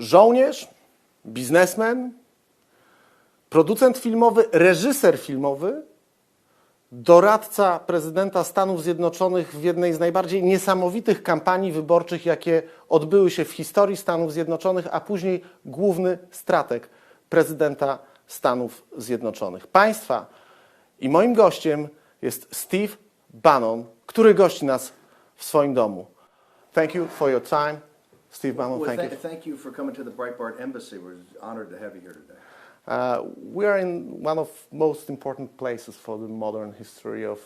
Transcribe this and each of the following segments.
żołnierz, biznesmen, producent filmowy, reżyser filmowy, doradca prezydenta Stanów Zjednoczonych w jednej z najbardziej niesamowitych kampanii wyborczych, jakie odbyły się w historii Stanów Zjednoczonych, a później główny strateg prezydenta Stanów Zjednoczonych. Państwa i moim gościem jest Steve Bannon, który gości nas w swoim domu. Thank you for your time. Steve Bannon, Thank you for coming to the Breitbart Embassy. We're honored to have you here today. We are in one of most important places for the modern history of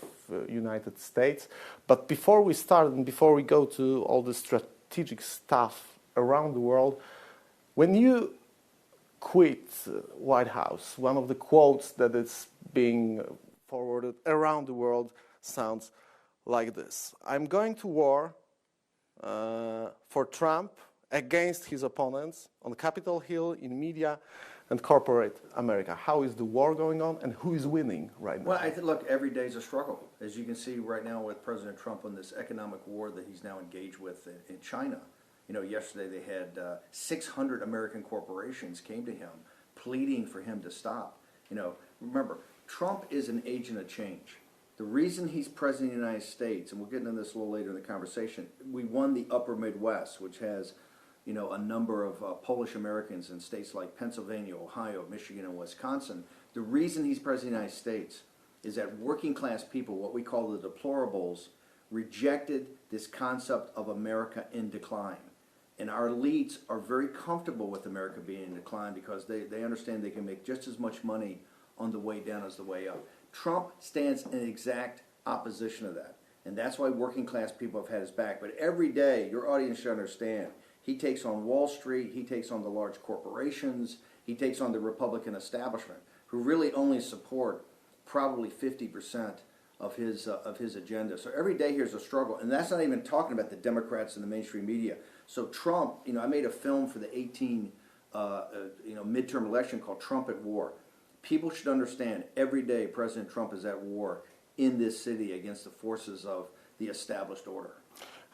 United States. But before we start and before we go to all the strategic stuff around the world, when you quit White House, one of the quotes that is being forwarded around the world sounds like this: "I'm going to war for Trump against his opponents on Capitol Hill, in media, and corporate America." How is the war going on, and who is winning right now? Well, look, every day is a struggle. As you can see right now with President Trump on this economic war that he's now engaged with in China. You know, yesterday they had 600 American corporations came to him pleading for him to stop. You know, remember, Trump is an agent of change. The reason he's president of the United States, and we'll get into this a little later in the conversation, we won the upper Midwest, which has, you know, a number of Polish Americans in states like Pennsylvania, Ohio, Michigan, and Wisconsin. The reason he's president of the United States is that working class people, what we call the deplorables, rejected this concept of America in decline. And our elites are very comfortable with America being in decline because they understand they can make just as much money on the way down as the way up. Trump stands in exact opposition of that. And that's why working class people have had his back. But every day, your audience should understand, he takes on Wall Street, he takes on the large corporations, he takes on the Republican establishment, who really only support probably 50% of his agenda. So every day here's a struggle, and that's not even talking about the Democrats and the mainstream media. So Trump, you know, I made a film for the 18 midterm election called Trump at War. People should understand every day President Trump is at war in this city against the forces of the established order.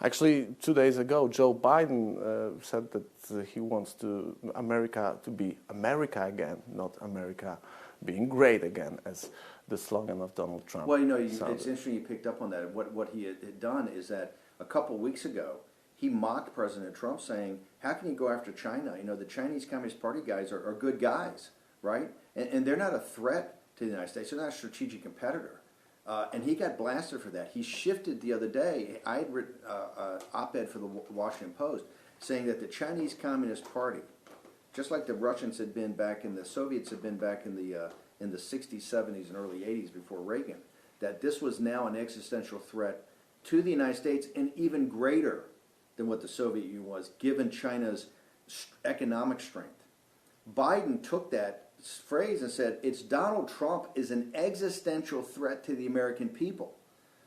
Actually, 2 days ago, Joe Biden said that he wants America to be America again, not America being great again, as the slogan of Donald Trump. Well, you know, it's interesting you picked up on that. What he had done is that a couple of weeks ago, he mocked President Trump, saying, how can you go after China? You know, the Chinese Communist Party guys are good guys, right? And they're not a threat to the United States. They're not a strategic competitor. And he got blasted for that. He shifted the other day. I had written an op-ed for the Washington Post saying that the Chinese Communist Party, just like the Russians had been back in the Soviets had been back in the 60s, 70s, and early 80s before Reagan, that this was now an existential threat to the United States and even greater than what the Soviet Union was, given China's economic strength. Biden took that phrase and said, it's Donald Trump is an existential threat to the American people.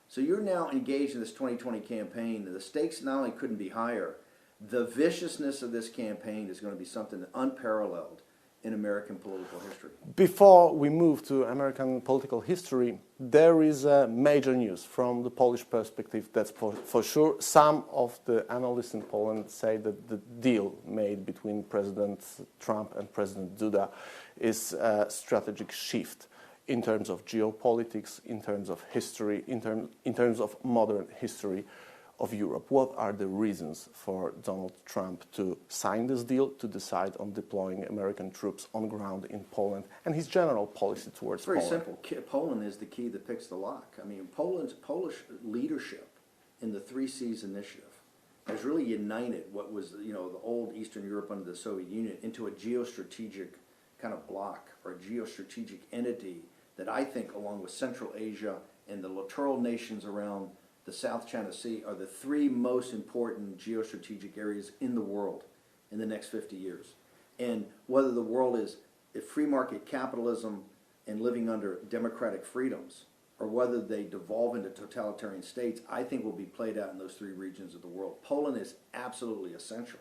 So you're now engaged in this 2020 campaign. The stakes not only couldn't be higher, the viciousness of this campaign is going to be something unparalleled in American political history. Before we move to American political history, there is major news from the Polish perspective, that's for sure. Some of the analysts in Poland say that the deal made between President Trump and President Duda is a strategic shift in terms of geopolitics, in terms of history, in terms of modern history of Europe. What are the reasons for Donald Trump to sign this deal, to decide on deploying American troops on ground in Poland, and his general policy towards Poland? It's very simple. Poland is the key that picks the lock. I mean, Polish leadership in the Three Seas Initiative has really united what was, you know, the old Eastern Europe under the Soviet Union into a geostrategic kind of block or a geostrategic entity that I think, along with Central Asia and the littoral nations around the South China Sea, are the three most important geostrategic areas in the world in the next 50 years. And whether the world is free market capitalism and living under democratic freedoms, or whether they devolve into totalitarian states, I think will be played out in those three regions of the world. Poland is absolutely essential.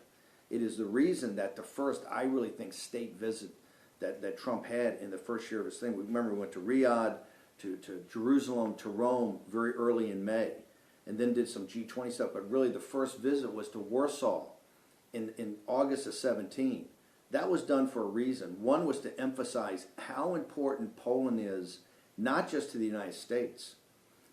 It is the reason that the first, I really think, state visit that Trump had in the first year of his thing. Remember, we went to Riyadh, to Jerusalem, to Rome very early in May, and then did some G20 stuff. But really the first visit was to Warsaw in August of 17, that was done for a reason. One was to emphasize how important Poland is, not just to the United States,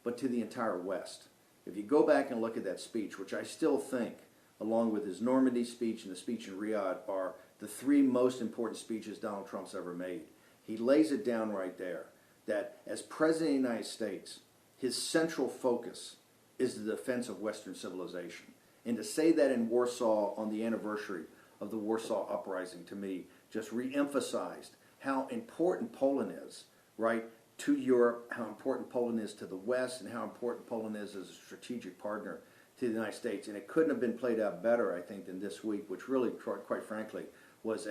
but to the entire West. If you go back and look at that speech, which I still think, along with his Normandy speech and the speech in Riyadh, are the three most important speeches Donald Trump's ever made. He lays it down right there that as President of the United States, his central focus is the defense of Western civilization. And to say that in Warsaw on the anniversary of the Warsaw Uprising, to me, just re-emphasized how important Poland is, right, to Europe, how important Poland is to the West, and how important Poland is as a strategic partner to the United States. And it couldn't have been played out better, I think, than this week, which really, quite frankly, was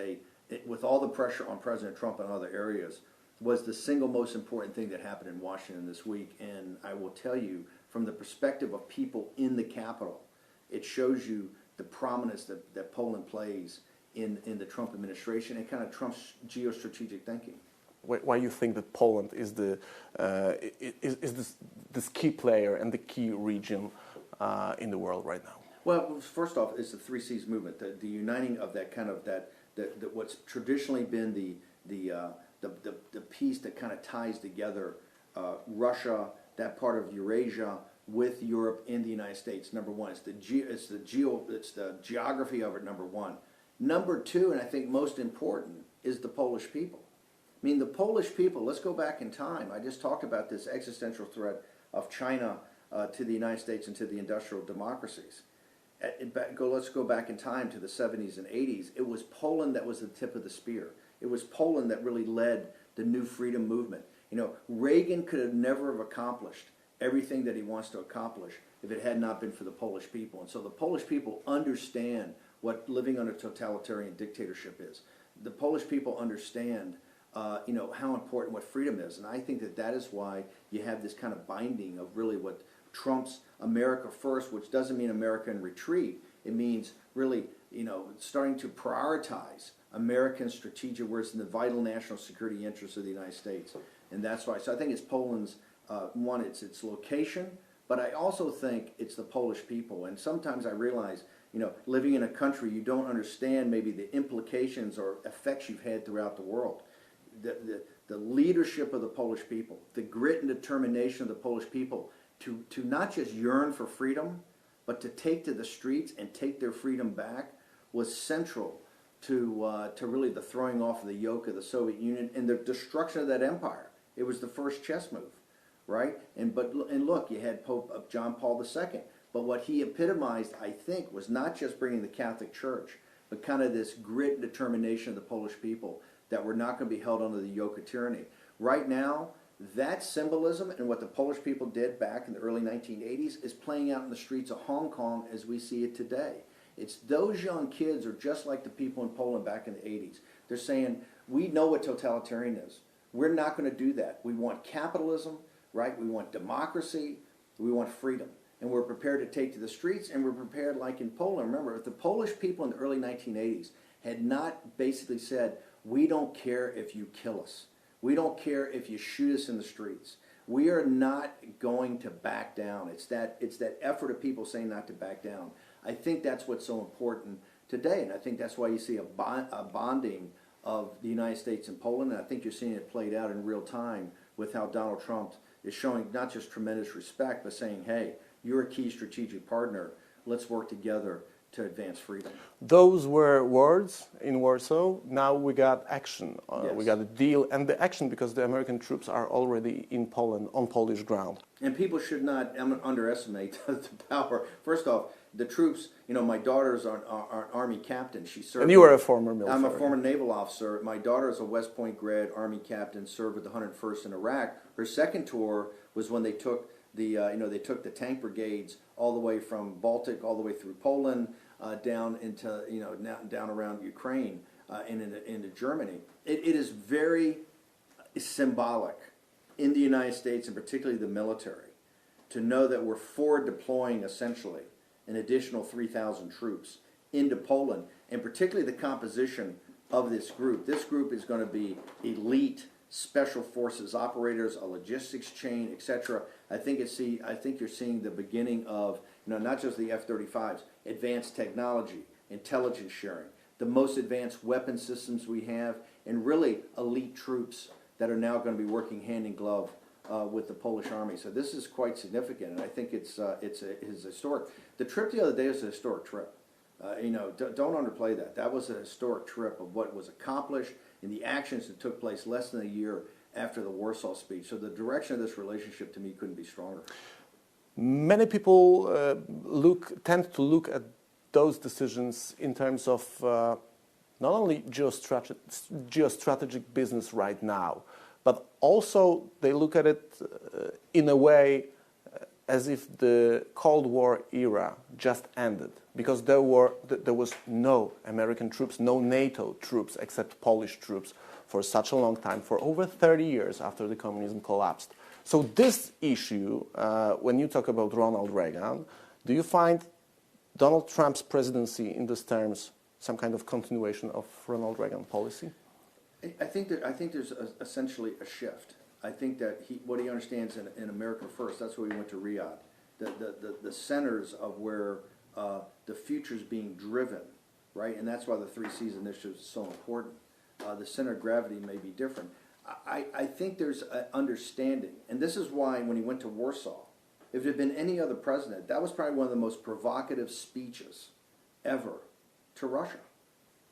with all the pressure on President Trump and other areas, was the single most important thing that happened in Washington this week. And I will tell you, from the perspective of people in the Capitol, it shows you the prominence that Poland plays in the Trump administration and kind of Trump's geostrategic thinking. Why you think that Poland is this key player and the key region in the world right now? Well, first off, it's the Three Seas movement, the uniting of that kind of that what's traditionally been the piece that kind of ties together Russia, that part of Eurasia, with Europe and the United States. Number one, it's the geography of it. Number one. Number two, and I think most important, is the Polish people. I mean, the Polish people. Let's go back in time. I just talked about this existential threat of China to the United States and to the industrial democracies. Let's go back in time to the 70s and 80s. It was Poland that was the tip of the spear. It was Poland that really led the New Freedom movement. You know, Reagan could have never have accomplished everything that he wants to accomplish if it had not been for the Polish people. And so the Polish people understand what living under totalitarian dictatorship is. The Polish people understand, how important what freedom is. And I think that is why you have this kind of binding of really what Trump's America First, which doesn't mean America in retreat. It means really, starting to prioritize American strategic, where it's in the vital national security interests of the United States. And that's why. So I think it's Poland's, one, it's its location, but I also think it's the Polish people. And sometimes I realize, living in a country, you don't understand maybe the implications or effects you've had throughout the world. The leadership of the Polish people, the grit and determination of the Polish people to not just yearn for freedom, but to take to the streets and take their freedom back was central to really the throwing off of the yoke of the Soviet Union and the destruction of that empire. It was the first chess move, right? And look, you had Pope John Paul II. But what he epitomized, I think, was not just bringing the Catholic Church, but kind of this grit and determination of the Polish people that we're not going to be held under the yoke of tyranny. Right now, that symbolism and what the Polish people did back in the early 1980s is playing out in the streets of Hong Kong as we see it today. It's those young kids are just like the people in Poland back in the 80s. They're saying, we know what totalitarian is. We're not going to do that. We want capitalism, right? We want democracy. We want freedom. And we're prepared to take to the streets, and we're prepared, like in Poland. Remember, if the Polish people in the early 1980s had not basically said, we don't care if you kill us. We don't care if you shoot us in the streets. We are not going to back down. It's that effort of people saying not to back down. I think that's what's so important today, and I think that's why you see a bonding of the United States and Poland, and I think you're seeing it played out in real time with how Donald Trump is showing not just tremendous respect, but saying, hey, you're a key strategic partner. Let's work together to advance freedom. Those were words in Warsaw. Now we got action. Yes. We got a deal, and the action because the American troops are already in Poland, on Polish ground. And people should not underestimate the power. First off, the troops, my daughter's an Army captain. She served. And you were a former military. I'm a former naval officer. My daughter is a West Point grad Army captain, served with the 101st in Iraq. Her second tour was when they took they took the tank brigades all the way from Baltic, all the way through Poland, down into, down around Ukraine and into Germany. It is very symbolic in the United States, and particularly the military, to know that we're forward deploying essentially an additional 3,000 troops into Poland, and particularly the composition of this group. This group is going to be elite special forces operators, a logistics chain, etc. I think you're seeing the beginning of not just the F-35s, advanced technology, intelligence sharing, the most advanced weapon systems we have, and really elite troops that are now going to be working hand in glove with the Polish army. So this is quite significant, and I think it's historic. The trip the other day was a historic trip. Don't underplay that. That was a historic trip of what was accomplished and the actions that took place less than a year after the Warsaw speech. So the direction of this relationship, to me, couldn't be stronger. Many people tend to look at those decisions in terms of not only geostrategic business right now, but also they look at it in a way as if the Cold War era just ended, because there was no American troops, no NATO troops except Polish troops for such a long time, for over 30 years after the communism collapsed. So this issue, when you talk about Ronald Reagan, do you find Donald Trump's presidency in these terms some kind of continuation of Ronald Reagan policy? I think there's essentially a shift. I think that what he understands in America First, that's why we went to Riyadh, the centers of where the future is being driven, right? And that's why the 3 C's initiative is so important. The center of gravity may be different. I think there's an understanding, and this is why when he went to Warsaw, if it had been any other president, that was probably one of the most provocative speeches ever to Russia.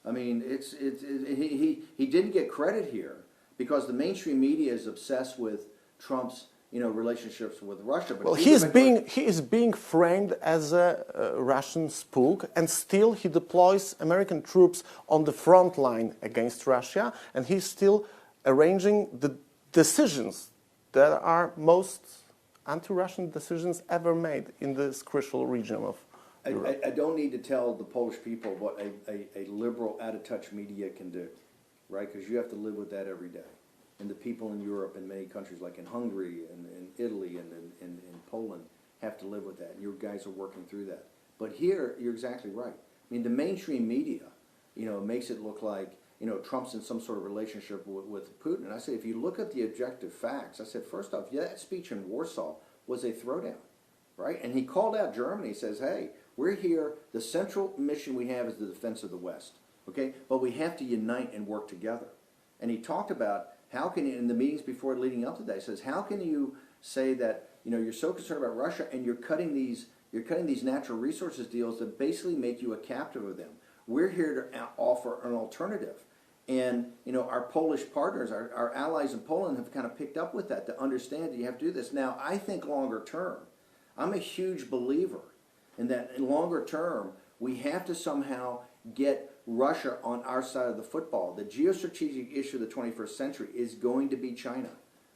I mean, he didn't get credit here because the mainstream media is obsessed with Trump's relationships with Russia. But well, he is being framed as a Russian spook, and still he deploys American troops on the front line against Russia, and he's still arranging the decisions that are most anti-Russian decisions ever made in this crucial region of Europe. I don't need to tell the Polish people what a liberal, out-of-touch media can do, right? Because you have to live with that every day. And the people in Europe and many countries like in Hungary and in Italy and in Poland have to live with that. And your guys are working through that. But here, you're exactly right. I mean, the mainstream media, makes it look like, Trump's in some sort of relationship with Putin. And I say, if you look at the objective facts, I said, first off, that speech in Warsaw was a throwdown, right? And he called out Germany. He says, hey, we're here. The central mission we have is the defense of the West, okay? But we have to unite and work together. And he talked about how can you, in the meetings before leading up to that, he says, how can you say that, you're so concerned about Russia and you're cutting these natural resources deals that basically make you a captive of them. We're here to offer an alternative. And, our Polish partners, our allies in Poland have kind of picked up with that to understand that you have to do this. Now, I think longer term, I'm a huge believer in that in longer term, we have to somehow get Russia on our side of the football. The geostrategic issue of the 21st century is going to be China,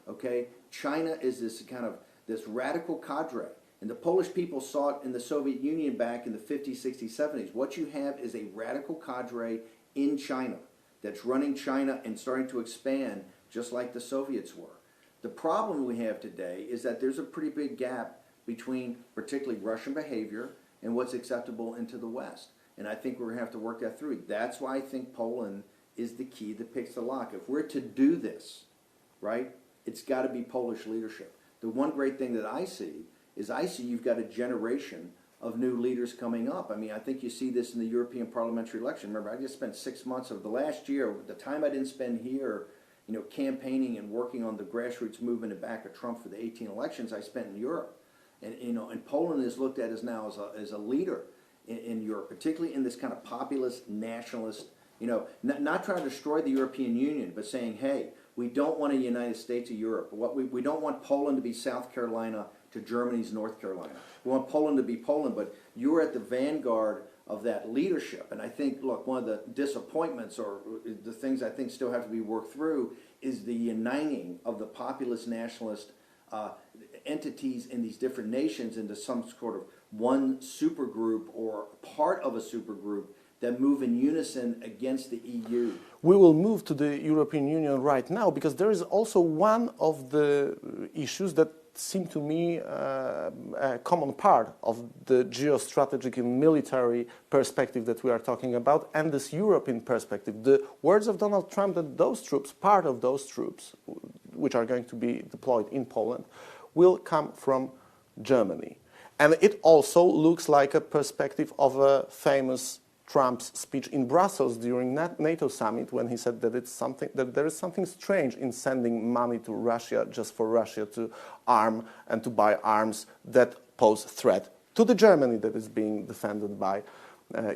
okay? China is this radical cadre. And the Polish people saw it in the Soviet Union back in the 50s, 60s, 70s. What you have is a radical cadre in China that's running China and starting to expand just like the Soviets were. The problem we have today is that there's a pretty big gap between particularly Russian behavior and what's acceptable into the West. And I think we're going to have to work that through. That's why I think Poland is the key that picks the lock. If we're to do this, right, it's got to be Polish leadership. The one great thing that I see is you've got a generation of new leaders coming up. I mean, I think you see this in the European parliamentary election. Remember, I just spent 6 months of the last year, the time I didn't spend here, campaigning and working on the grassroots movement to back of Trump for the 18 elections, I spent in Europe. And Poland is looked at as now as a leader in Europe, particularly in this kind of populist, nationalist, not trying to destroy the European Union, but saying, hey, we don't want a United States of Europe. We don't want Poland to be South Carolina to Germany's North Carolina. We want Poland to be Poland, but you're at the vanguard of that leadership. And I think, look, one of the disappointments or the things I think still have to be worked through is the uniting of the populist nationalist entities in these different nations into some sort of one supergroup or part of a supergroup that move in unison against the EU. We will move to the European Union right now because there is also one of the issues that seem to me a common part of the geostrategic and military perspective that we are talking about and this European perspective. The words of Donald Trump that those troops, part of those troops, which are going to be deployed in Poland, will come from Germany. And it also looks like a perspective of a famous Trump's speech in Brussels during NATO summit when he said that there is something strange in sending money to Russia just for Russia to arm and to buy arms that pose threat to the Germany that is being defended by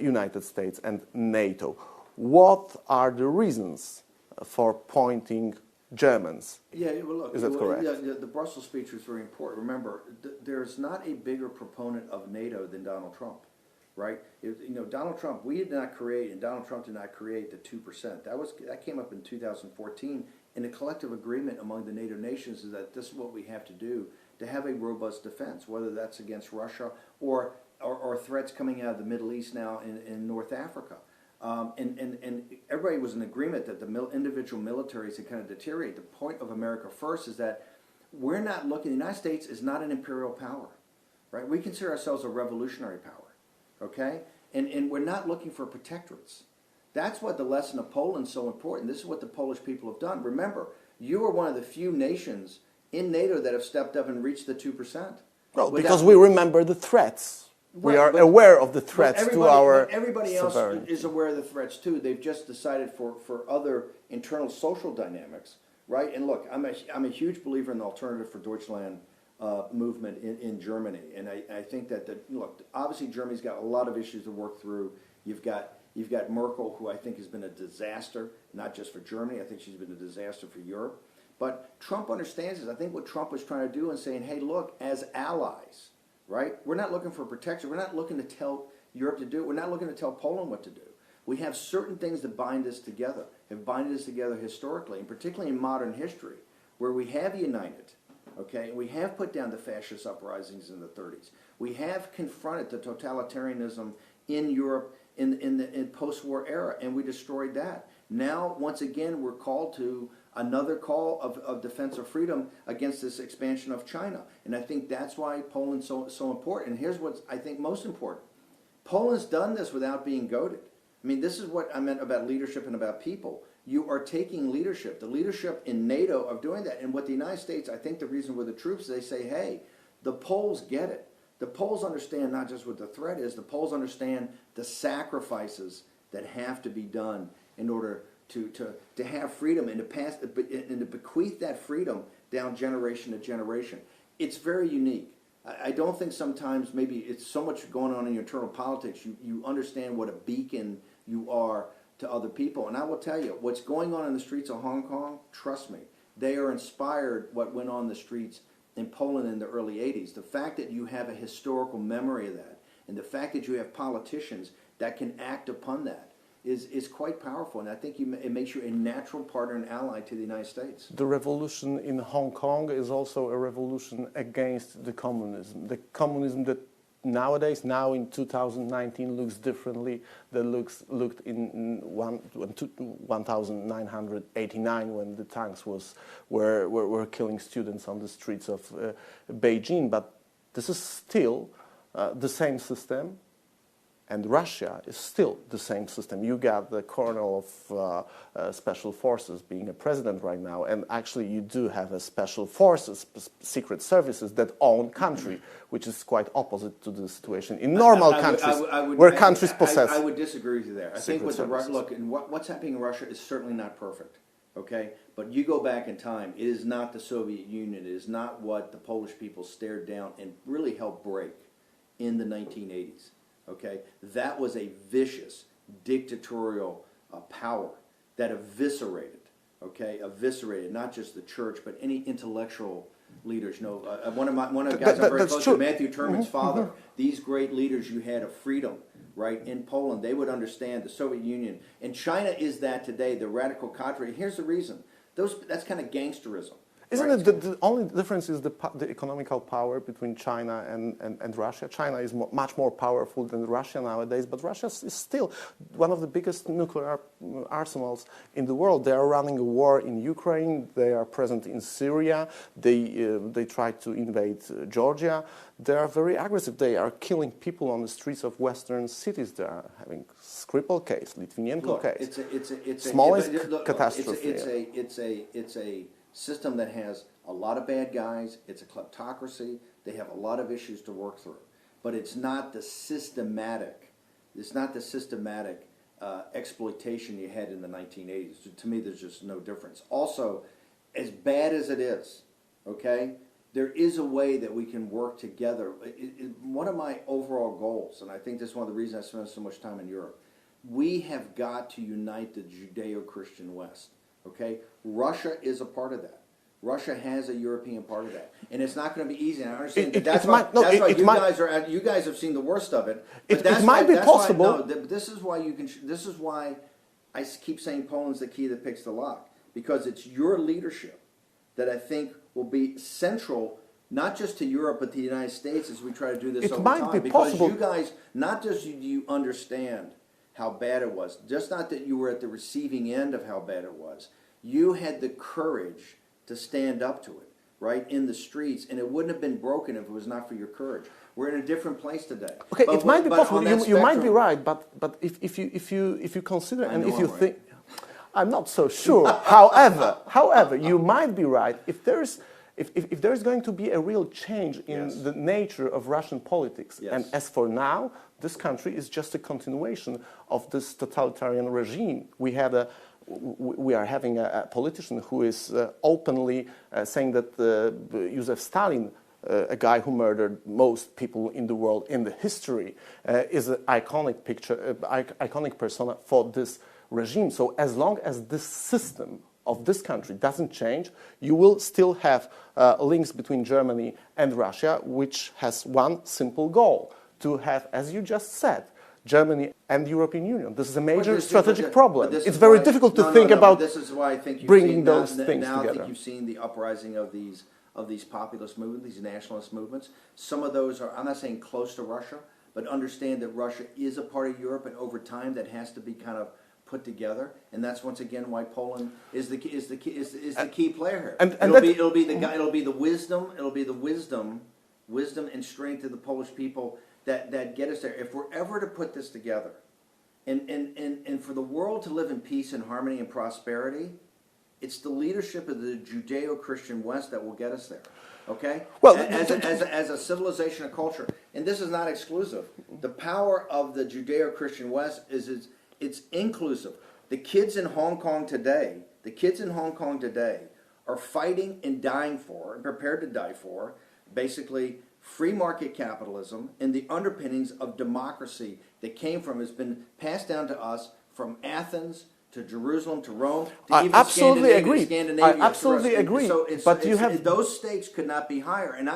United States and NATO. What are the reasons for pointing Germans? Yeah, well, look, Is that correct? The Brussels speech was very important. Remember, there's not a bigger proponent of NATO than Donald Trump, right? Donald Trump, we did not create, and Donald Trump did not create the 2%. That came up in 2014 in a collective agreement among the NATO nations is that this is what we have to do to have a robust defense, whether that's against Russia or threats coming out of the Middle East now in North Africa. And everybody was in agreement that the individual militaries had kind of deteriorated. The point of America First is that we're not looking, the United States is not an imperial power, right? We consider ourselves a revolutionary power, okay? And we're not looking for protectorates. That's what the lesson of Poland is so important. This is what the Polish people have done. Remember, you are one of the few nations in NATO that have stepped up and reached the 2%. Well, because we remember the threats. We are aware of the threats to our everybody else sovereignty. is aware of the threats too. They've just decided for other internal social dynamics, right? And look, I'm a huge believer in the Alternative for Deutschland movement in Germany, and I think that look, obviously Germany's got a lot of issues to work through. You've got Merkel, who I think has been a disaster, not just for Germany. I think she's been a disaster for Europe. But Trump understands this. I think what Trump was trying to do and saying, hey, look, as allies, right? We're not looking for protection. We're not looking to tell Europe to do it. We're not looking to tell Poland what to do. We have certain things that bind us together, have binded us together historically, and particularly in modern history, where we have united, okay? We have put down the fascist uprisings in the 30s. We have confronted the totalitarianism in Europe in the post-war era, and we destroyed that. Now, once again, we're called to another call of defense of freedom against this expansion of China. And I think that's why Poland's so important. And here's what I think most important. Poland's done this without being goaded. I mean, this is what I meant about leadership and about people. You are taking leadership, the leadership in NATO of doing that. And what the United States, I think the reason with the troops, they say, hey, the Poles get it. The Poles understand not just what the threat is, the Poles understand the sacrifices that have to be done in order to have freedom and to pass and to bequeath that freedom down generation to generation. It's very unique. I don't think sometimes maybe it's so much going on in your internal politics, you understand what a beacon you are to other people. And I will tell you, what's going on in the streets of Hong Kong, trust me, they are inspired what went on in the streets in Poland in the early 80s. The fact that you have a historical memory of that, and the fact that you have politicians that can act upon that, is quite powerful, and I think it makes you a natural partner and ally to the United States. The revolution in Hong Kong is also a revolution against the communism. The communism that nowadays, now in 2019, looks differently than looked in 1989 when the tanks were killing students on the streets of Beijing. But this is still the same system. And Russia is still the same system. You got the colonel of special forces being a president right now, and actually you do have a special forces, secret services that own country, which is quite opposite to the situation in normal countries, where countries possess. I would disagree with you there. I think with what's happening in Russia is certainly not perfect, okay? But you go back in time, it is not the Soviet Union. It is not what the Polish people stared down and really helped break in the 1980s. Okay, that was a vicious dictatorial power that eviscerated not just the church but any intellectual leaders. You know, one of the guys I'm very close to, Matthew Turman's father. These great leaders you had of freedom, right, in Poland, they would understand the Soviet Union, and China is that today. The radical contrary. Here's the reason. That's kind of gangsterism. Isn't it the only difference is the economical power between China and Russia? China is much more powerful than Russia nowadays, but Russia is still one of the biggest nuclear arsenals in the world. They are running a war in Ukraine. They are present in Syria. They try to invade Georgia. They are very aggressive. They are killing people on the streets of Western cities. They are having Skripal case, Litvinenko case. Smallest catastrophe. It's a system that has a lot of bad guys. It's a kleptocracy. They have a lot of issues to work through. But it's not the systematic, It's not the systematic exploitation you had in the 1980s. To me, there's just no difference. Also, as bad as it is, okay, there is a way that we can work together. One of my overall goals, and I think this is one of the reasons I spend so much time in Europe, we have got to unite the Judeo-Christian West. Okay, Russia is a part of that. Russia has a European part of that, and it's not going to be easy. And I understand that's why you guys have seen the worst of it. But it might be possible. This is why you can. This is why I keep saying Poland's the key that picks the lock, because it's your leadership that I think will be central, not just to Europe but to the United States as we try to do this over time. It might be possible. Because you guys, not just do you understand how bad it was, just not that you were at the receiving end of how bad it was, you had the courage to stand up to it, right, in the streets, and it wouldn't have been broken if it was not for your courage. We're in a different place today. Okay, it might be possible. You might be right, but if you consider and if you think, I'm not so sure. However, you might be right if there's going to be a real change in the nature of Russian politics. Yes. And as for now, this country is just a continuation of this totalitarian regime. We are having a politician who is openly saying that Joseph Stalin, a guy who murdered most people in the world in the history, is an iconic persona for this regime. So as long as this system of this country doesn't change, you will still have links between Germany and Russia, which has one simple goal: to have, as you just said, Germany and the European Union. This is a major strategic problem. It's very difficult to think about this is why I think bringing those things now together. I think you've seen the uprising of these populist movements, these nationalist movements. Some of those are, I'm not saying close to Russia, but understand that Russia is a part of Europe, and over time that has to be kind of put together, and that's once again why Poland is the key player here. It'll be the wisdom and strength of the Polish people that get us there. If we're ever to put this together, and for the world to live in peace and harmony and prosperity, it's the leadership of the Judeo-Christian West that will get us there. Okay? Well, as a civilization and culture, and this is not exclusive. The power of the Judeo-Christian West is it's inclusive. The kids in Hong Kong today are fighting and dying for, and prepared to die for, basically free market capitalism and the underpinnings of democracy that has been passed down to us from Athens to Jerusalem to Rome to I even absolutely agree. Scandinavia. I absolutely agree. So but you have those stakes could not be higher. And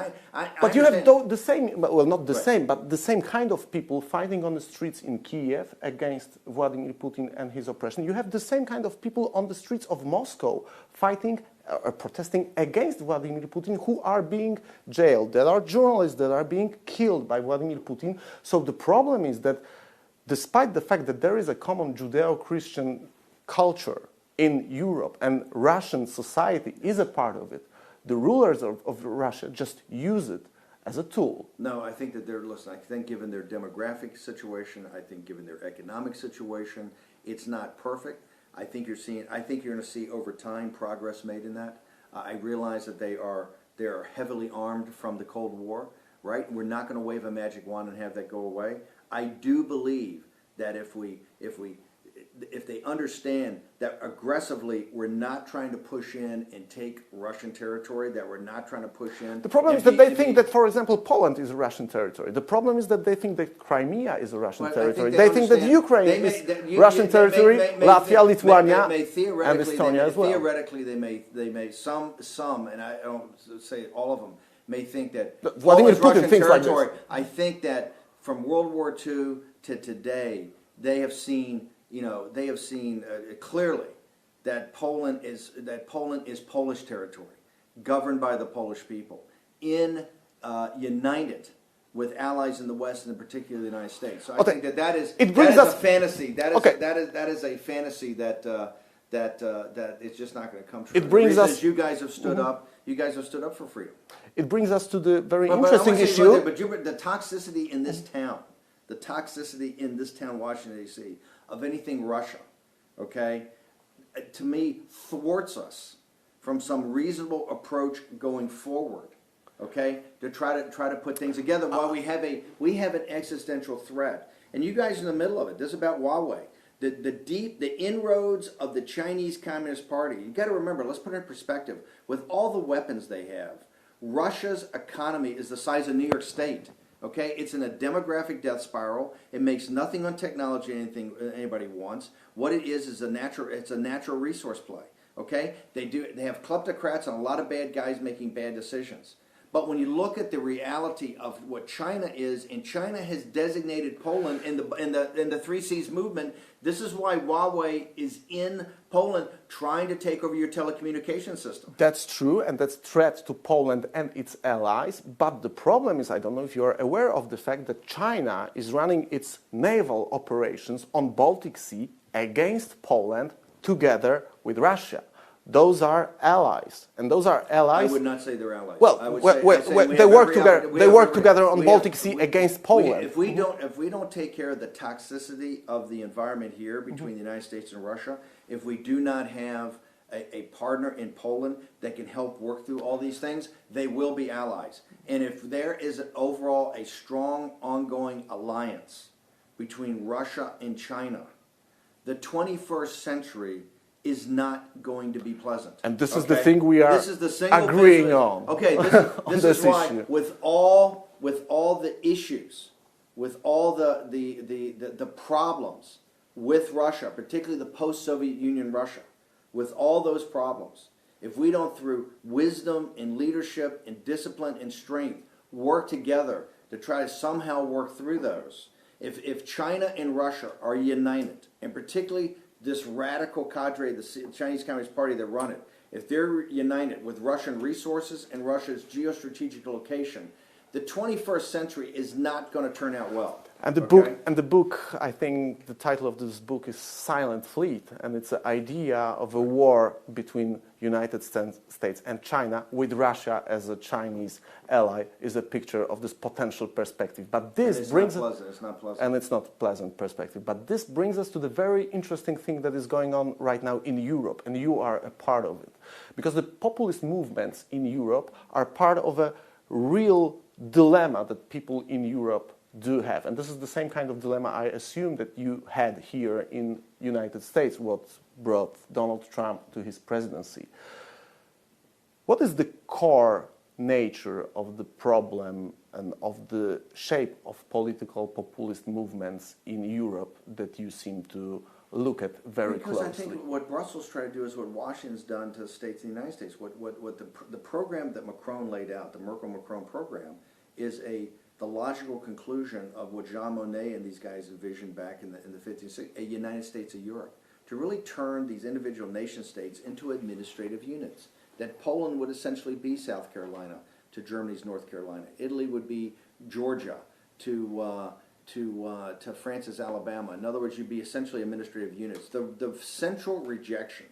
but you have the same, well, not the same, but the same kind of people fighting on the streets in Kiev against Vladimir Putin and his oppression. You have the same kind of people on the streets of Moscow fighting or protesting against Vladimir Putin, who are being jailed. There are journalists that are being killed by Vladimir Putin. So the problem is that despite the fact that there is a common Judeo-Christian culture in Europe and Russian society is a part of it, the rulers of Russia just use it as a tool. No, I think that I think given their demographic situation, I think given their economic situation, it's not perfect. I think you're going to see over time progress made in that. I realize that they are heavily armed from the Cold War, right? We're not going to wave a magic wand and have that go away. I do believe that if they understand that aggressively we're not trying to push in and take Russian territory, that we're not trying to push in. The problem is that they think that, for example, Poland is a Russian territory. The problem is that they think that Crimea is a Russian territory. They think that Ukraine is Russian territory, Latvia, Lithuania, and Estonia as well. Theoretically, they may some, and I don't say all of them, may think that Vladimir Putin Russian thinks territory. like this. I think that from World War II to today, they have seen clearly that Poland is Polish territory, governed by the Polish people, united with allies in the West and in particular the United States. So I think that is a fantasy. That is a fantasy that it's just not going to come true. It brings us. You guys have stood up. You guys have stood up for freedom. It brings us to the very interesting issue. The toxicity in this town, Washington D.C., of anything Russia, okay, to me thwarts us from some reasonable approach going forward, okay, to try to put things together while we have an existential threat. And you guys in the middle of it. This is about Huawei. The inroads of the Chinese Communist Party. You got to remember, let's put it in perspective. With all the weapons they have, Russia's economy is the size of New York State. Okay, it's in a demographic death spiral. It makes nothing on technology, anything anybody wants. What it is a natural resource play. Okay, they have kleptocrats and a lot of bad guys making bad decisions. But when you look at the reality of what China is, and China has designated Poland in the Three Seas movement, this is why Huawei is in Poland trying to take over your telecommunication system. That's true, and that's threat to Poland and its allies. But the problem is, I don't know if you're aware of the fact that China is running its naval operations on Baltic Sea against Poland together with Russia. Those are allies, and those are allies. I would not say they're allies. Well, they work together. They work together on Baltic Sea against Poland. If we don't take care of the toxicity of the environment here between the United States and Russia, if we do not have a partner in Poland that can help work through all these things, they will be allies. And if there is overall a strong ongoing alliance between Russia and China, the 21st century is not going to be pleasant. And this is the thing we are agreeing on. Okay, this is why issue. with all the issues, with all the problems with Russia, particularly the post-Soviet Union Russia, with all those problems, if we don't, through wisdom and leadership and discipline and strength, work together to try to somehow work through those, if China and Russia are united, and particularly this radical cadre, the Chinese Communist Party that run it, if they're united with Russian resources and Russia's geostrategic location, the 21st century is not going to turn out well. And the book, I think the title of this book is Silent Fleet, and it's an idea of a war between United States and China with Russia as a Chinese ally is a picture of this potential perspective. But this brings us, it's not pleasant. And it's not a pleasant perspective. But this brings us to the very interesting thing that is going on right now in Europe, and you are a part of it. Because the populist movements in Europe are part of a real dilemma that people in Europe do have. And this is the same kind of dilemma I assume that you had here in United States, what brought Donald Trump to his presidency. What is the core nature of the problem and of the shape of political populist movements in Europe that you seem to look at very closely? Because I think what Brussels tried to do is what Washington's done to states in the United States. What the program that Macron laid out, the Merkel-Macron program, is the logical conclusion of what Jean Monnet and these guys envisioned back in the 50s, a United States of Europe, to really turn these individual nation states into administrative units. That Poland would essentially be South Carolina to Germany's North Carolina. Italy would be Georgia to France's Alabama. In other words, you'd be essentially administrative units. The central rejection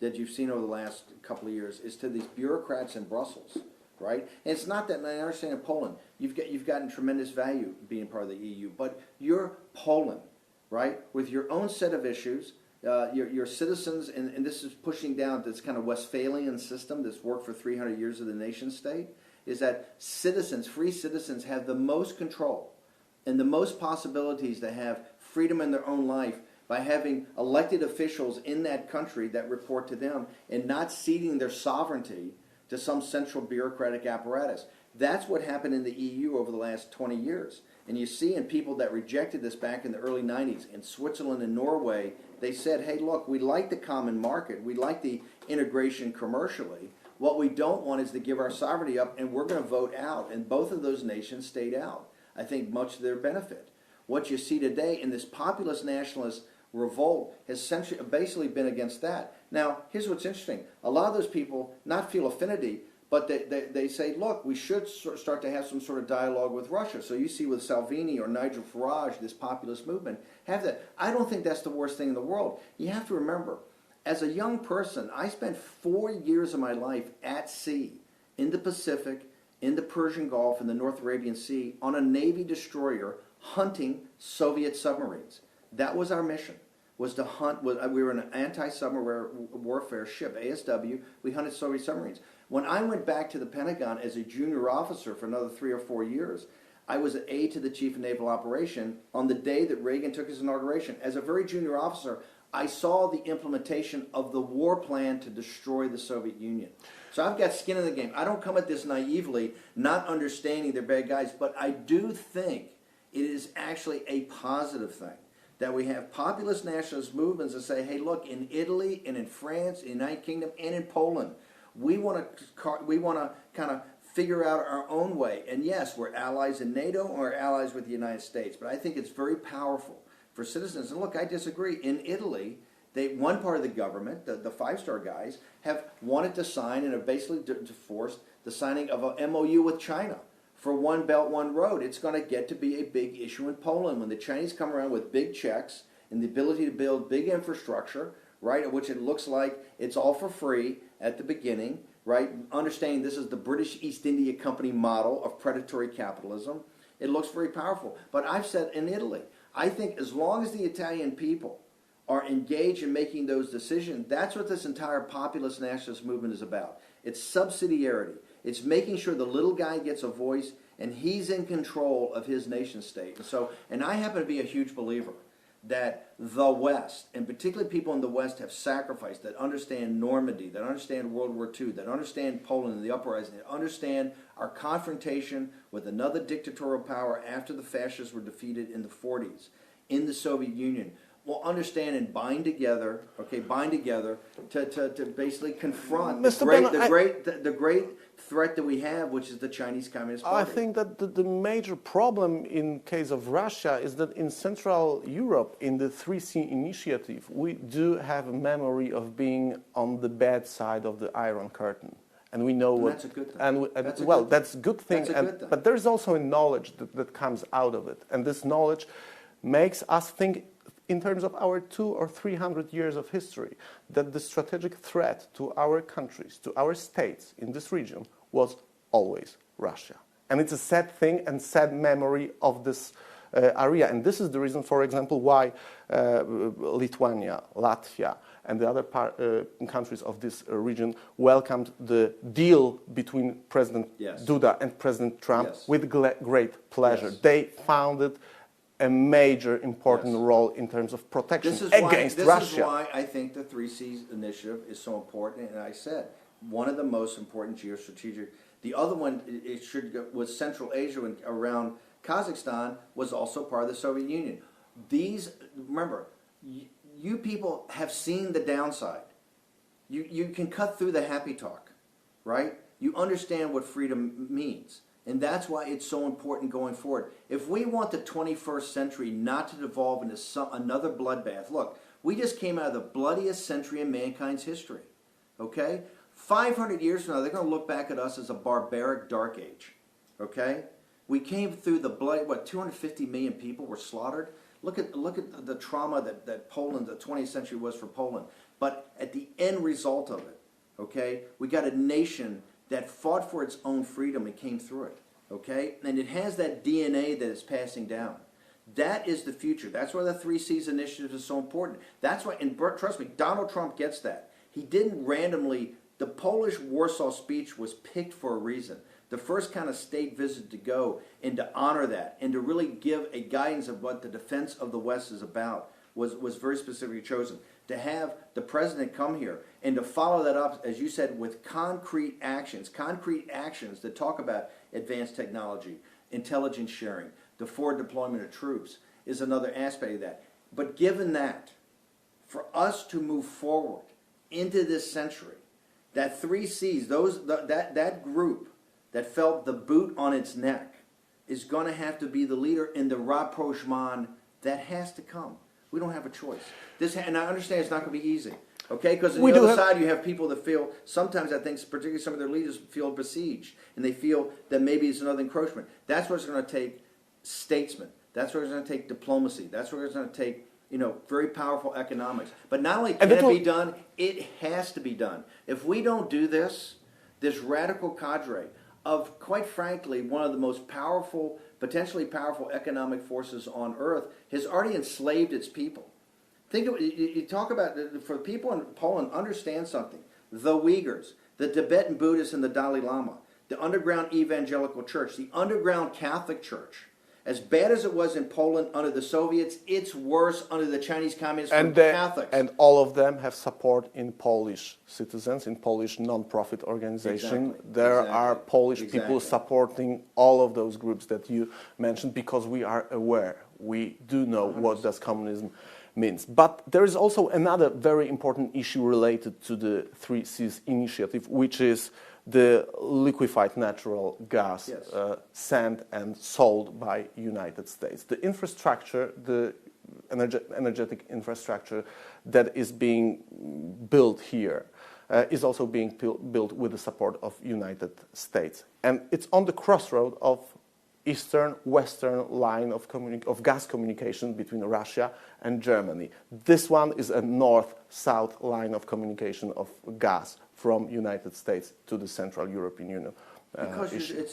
that you've seen over the last couple of years is to these bureaucrats in Brussels. Right? And it's not that, and I understand in Poland, you've gotten tremendous value being part of the EU, but you're Poland, right? With your own set of issues, your citizens, and this is pushing down this kind of Westphalian system that's worked for 300 years of the nation state, is that citizens, free citizens, have the most control and the most possibilities to have freedom in their own life by having elected officials in that country that report to them and not ceding their sovereignty to some central bureaucratic apparatus. That's what happened in the EU over the last 20 years. And you see in people that rejected this back in the early 90s, in Switzerland and Norway, they said, hey, look, we like the common market. We like the integration commercially. What we don't want is to give our sovereignty up, and we're going to vote out. And both of those nations stayed out, I think, much to their benefit. What you see today in this populist nationalist revolt has basically been against that. Now, here's what's interesting. A lot of those people not feel affinity, but they say, look, we should start to have some sort of dialogue with Russia. So you see with Salvini or Nigel Farage, this populist movement, have that. I don't think that's the worst thing in the world. You have to remember, as a young person, I spent 4 years of my life at sea, in the Pacific, in the Persian Gulf, in the North Arabian Sea, on a Navy destroyer hunting Soviet submarines. That was our mission, was to hunt. We were an anti-submarine warfare ship, ASW. We hunted Soviet submarines. When I went back to the Pentagon as a junior officer for another 3 or 4 years, I was an aide to the chief of naval operation on the day that Reagan took his inauguration. As a very junior officer, I saw the implementation of the war plan to destroy the Soviet Union. So I've got skin in the game. I don't come at this naively, not understanding they're bad guys, but I do think it is actually a positive thing that we have populist nationalist movements that say, hey, look, in Italy and in France, in the United Kingdom, and in Poland, we want to kind of figure out our own way. And yes, we're allies in NATO and we're allies with the United States, but I think it's very powerful for citizens. And look, I disagree. In Italy, one part of the government, the five-star guys, have wanted to sign and have basically forced the signing of a MOU with China for One Belt, One Road. It's going to get to be a big issue in Poland when the Chinese come around with big checks and the ability to build big infrastructure, right, which it looks like it's all for free at the beginning, right, understanding this is the British East India Company model of predatory capitalism. It looks very powerful. But I've said in Italy, I think as long as the Italian people are engaged in making those decisions, that's what this entire populist nationalist movement is about. It's subsidiarity. It's making sure the little guy gets a voice and he's in control of his nation state. And I happen to be a huge believer that the West, and particularly people in the West, have sacrificed, that understand Normandy, that understand World War II, that understand Poland and the uprising, that understand our confrontation with another dictatorial power after the fascists were defeated in the 40s in the Soviet Union, will understand and bind together to basically confront the great threat that we have, which is the Chinese Communist Party. I think that the major problem in case of Russia is that in Central Europe, in the 3C initiative, we do have a memory of being on the bad side of the Iron Curtain. And we know what. That's a good thing. That's a good thing. But there's also a knowledge that comes out of it. And this knowledge makes us think in terms of our 200 or 300 years of history, that the strategic threat to our countries, to our states in this region was always Russia. And it's a sad thing and sad memory of this area. And this is the reason, for example, why Lithuania, Latvia, and the other countries of this region welcomed the deal between President Duda and President Trump with great pleasure. They found it a major important role in terms of protection against Russia. This is why I think the 3Cs initiative is so important. And I said, one of the most important geostrategic. The other one, was Central Asia and around Kazakhstan, was also part of the Soviet Union. Remember, you people have seen the downside. You can cut through the happy talk, right? You understand what freedom means. And that's why it's so important going forward. If we want the 21st century not to devolve into another bloodbath, look, we just came out of the bloodiest century in mankind's history, okay? 500 years from now, they're going to look back at us as a barbaric dark age, okay? We came through the blood, 250 million people were slaughtered? Look at the trauma that Poland, the 20th century was for Poland. But at the end result of it, okay, we got a nation that fought for its own freedom and came through it, okay? And it has that DNA that is passing down. That is the future. That's why the 3Cs initiative is so important. That's why, and trust me, Donald Trump gets that. He didn't randomly, the Polish Warsaw speech was picked for a reason. The first kind of state visit to go and to honor that and to really give a guidance of what the defense of the West is about was very specifically chosen. To have the president come here and to follow that up, as you said, with concrete actions that talk about advanced technology, intelligence sharing, the forward deployment of troops is another aspect of that. But given that, for us to move forward into this century, that 3Cs, that group that felt the boot on its neck is going to have to be the leader in the rapprochement that has to come. We don't have a choice. And I understand it's not going to be easy, okay? Because on the other side, you have people that feel, sometimes I think, particularly some of their leaders feel besieged, and they feel that maybe it's another encroachment. That's what it's going to take statesmen. That's what it's going to take diplomacy. That's what it's going to take, very powerful economics. But not only can it be done, it has to be done. If we don't do this radical cadre of, quite frankly, one of the most powerful, potentially powerful economic forces on earth has already enslaved its people. Think of it, you talk about, for people in Poland, understand something. The Uyghurs, the Tibetan Buddhists, and the Dalai Lama. the underground evangelical church, the underground Catholic Church. As bad as it was in Poland under the Soviets, it's worse under the Chinese Communists for Catholics. And all of them have support in Polish citizens, in Polish non-profit organization. Exactly. There are Polish people Exactly. supporting all of those groups that you mentioned because we are aware. We do know what does communism means. But there is also another very important issue related to the Three Seas initiative, which is the liquefied natural gas Yes. sent and sold by United States. The infrastructure, the energetic infrastructure that is being built here is also being built with the support of United States. And it's on the crossroad of eastern-western line of gas communication between Russia and Germany. This one is a north-south line of communication of gas from United States to the Central European Union. Because issue.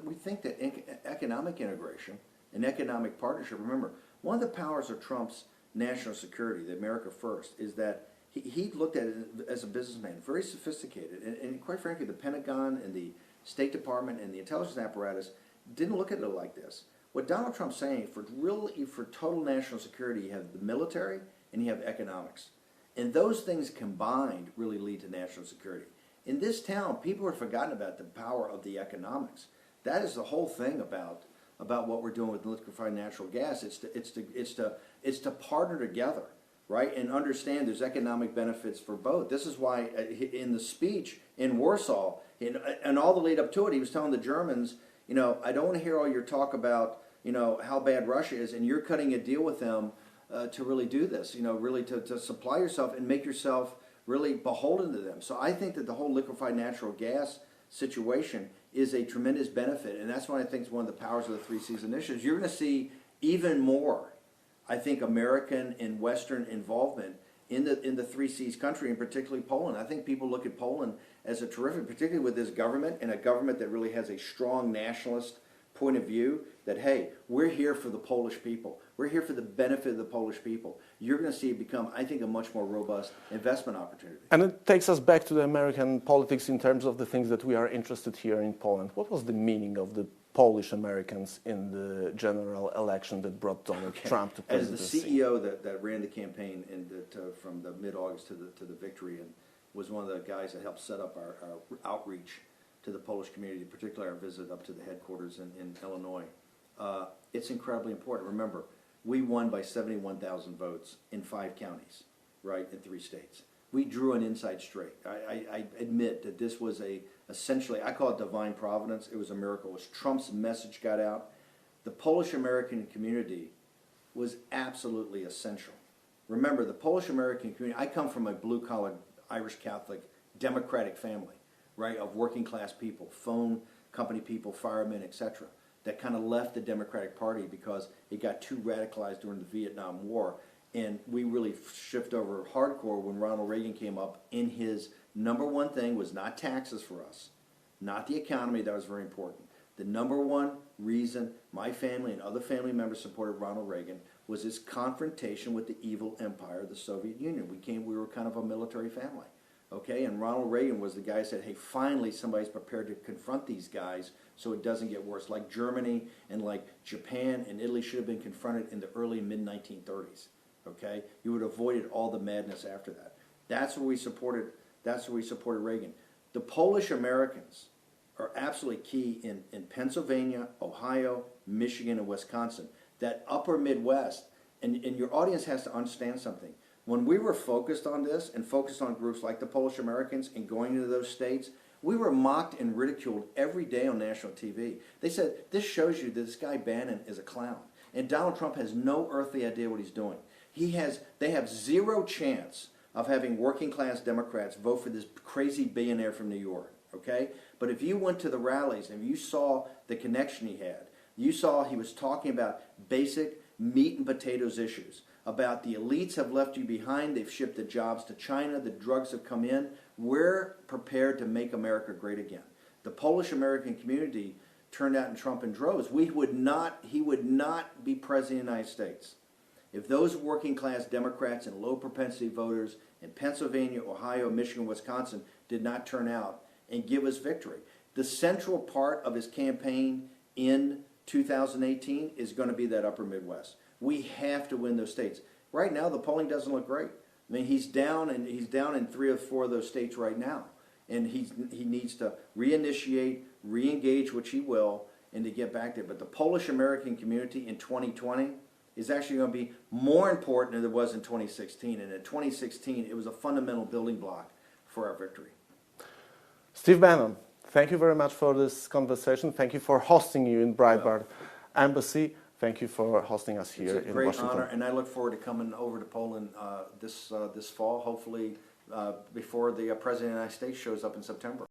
we think that economic integration and economic partnership, remember, one of the powers of Trump's national security, the America First, is that he looked at it as a businessman, very sophisticated. And quite frankly, the Pentagon and the State Department and the intelligence apparatus didn't look at it like this. What Donald Trump's saying, for total national security, you have the military and you have economics. And those things combined really lead to national security. In this town, people have forgotten about the power of the economics. That is the whole thing about what we're doing with liquefied natural gas. It's to partner together, right, and understand there's economic benefits for both. This is why in the speech in Warsaw, and all the lead up to it, he was telling the Germans, you know, I don't want to hear all your talk about, you know, how bad Russia is, and you're cutting a deal with them to really do this, you know, really to supply yourself and make yourself really beholden to them. So I think that the whole liquefied natural gas situation is a tremendous benefit, and that's why I think it's one of the powers of the Three Seas initiatives. You're going to see even more, I think, American and Western involvement in the Three Seas country, and particularly Poland. I think people look at Poland as a terrific, particularly with this government, and a government that really has a strong nationalist point of view, that, hey, we're here for the Polish people. We're here for the benefit of the Polish people. You're going to see it become, I think, a much more robust investment opportunity. And it takes us back to the American politics in terms of the things that we are interested here in Poland. What was the meaning of the Polish Americans in the general election that brought Donald Trump to presidency? As the CEO that ran the campaign from the mid-August to the victory, and was one of the guys that helped set up our outreach to the Polish community, particularly our visit up to the headquarters in Illinois. It's incredibly important. Remember, we won by 71,000 votes in 5 counties, right, in 3 states. We drew an inside straight. I admit that this was essentially, I call it divine providence. It was a miracle. As Trump's message got out, the Polish-American community was absolutely essential. Remember, the Polish-American community, I come from a blue-collar Irish Catholic Democratic family, right, of working class people, phone company people, firemen, etc., that kind of left the Democratic Party because it got too radicalized during the Vietnam War. And we really shifted over hardcore when Ronald Reagan came up. And his number one thing was not taxes for us, not the economy. That was very important. The number one reason my family and other family members supported Ronald Reagan was his confrontation with the evil empire of the Soviet Union. We were kind of a military family. Okay, and Ronald Reagan was the guy who said, hey, finally somebody's prepared to confront these guys so it doesn't get worse. Like Germany and like Japan and Italy should have been confronted in the early mid-1930s. Okay, you would have avoided all the madness after that. That's where we supported Reagan. The Polish Americans are absolutely key in Pennsylvania, Ohio, Michigan, and Wisconsin. That upper Midwest, and your audience has to understand something. When we were focused on this and focused on groups like the Polish Americans and going into those states, we were mocked and ridiculed every day on national TV. They said, this shows you that this guy Bannon is a clown. And Donald Trump has no earthly idea what he's doing. They have zero chance of having working class Democrats vote for this crazy billionaire from New York. Okay? But if you went to the rallies and you saw the connection he had, you saw he was talking about basic meat and potatoes issues, about the elites have left you behind, they've shipped the jobs to China, the drugs have come in, we're prepared to make America great again. The Polish-American community turned out in Trump in droves. He would not be president of the United States if those working class Democrats and low propensity voters in Pennsylvania, Ohio, Michigan, Wisconsin did not turn out and give us victory. The central part of his campaign in 2018 is going to be that upper Midwest. We have to win those states. Right now, the polling doesn't look great. I mean, he's down in 3 or 4 of those states right now, and he needs to reinitiate, reengage, which he will, and to get back there. But the Polish American community in 2020 is actually going to be more important than it was in 2016. And in 2016, it was a fundamental building block for our victory. Steve Bannon, thank you very much for this conversation. Thank you for hosting you in Breitbart Embassy. Thank you for hosting us here It's a in great Washington. honor, and I look forward to coming over to Poland this fall, hopefully before the President of the United States shows up in September.